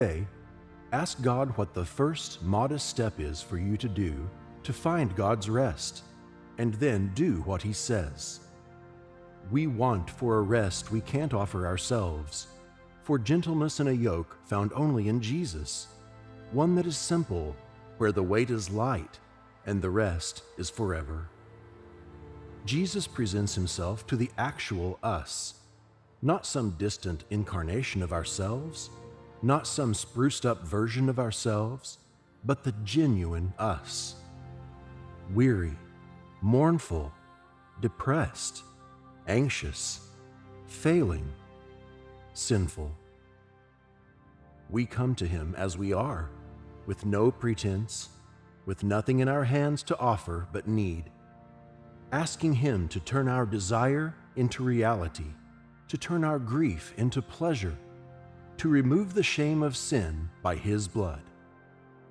Today, ask God what the first modest step is for you to do to find God's rest, and then do what He says. We want for a rest we can't offer ourselves, for gentleness in a yoke found only in Jesus, one that is simple, where the weight is light, and the rest is forever. Jesus presents Himself to the actual us, not some distant incarnation of ourselves, not some spruced up version of ourselves, but the genuine us. Weary, mournful, depressed, anxious, failing, sinful. We come to Him as we are, with no pretense, with nothing in our hands to offer but need, asking Him to turn our desire into reality, to turn our grief into pleasure, to remove the shame of sin by His blood,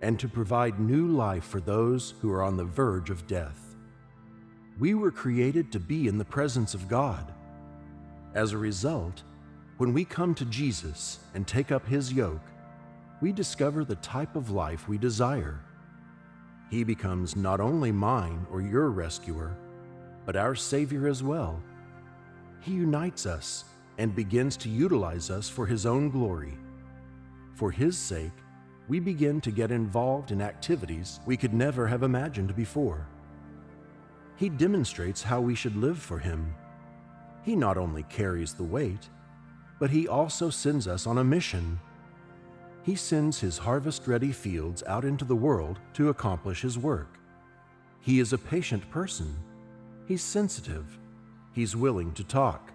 and to provide new life for those who are on the verge of death. We were created to be in the presence of God. As a result, when we come to Jesus and take up His yoke, we discover the type of life we desire. He becomes not only mine or your rescuer, but our Savior as well. He unites us and begins to utilize us for His own glory. For His sake, we begin to get involved in activities we could never have imagined before. He demonstrates how we should live for Him. He not only carries the weight, but He also sends us on a mission. He sends His harvest-ready fields out into the world to accomplish His work. He is a patient person. He's sensitive. He's willing to talk.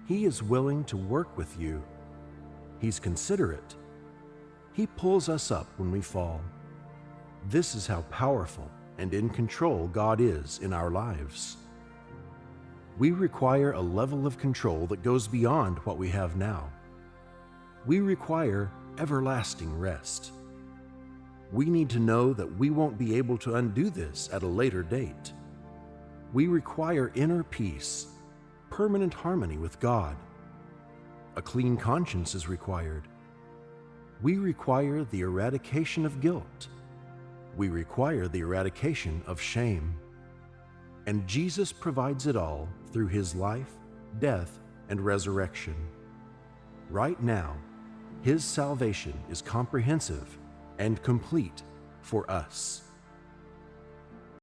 He is willing to work with you. He's considerate. He pulls us up when we fall. This is how powerful and in control God is in our lives. We require a level of control that goes beyond what we have now. We require everlasting rest. We need to know that we won't be able to undo this at a later date. We require inner peace, permanent harmony with God. A clean conscience is required. We require the eradication of guilt. We require the eradication of shame. And Jesus provides it all through His life, death, and resurrection. Right now, His salvation is comprehensive and complete for us.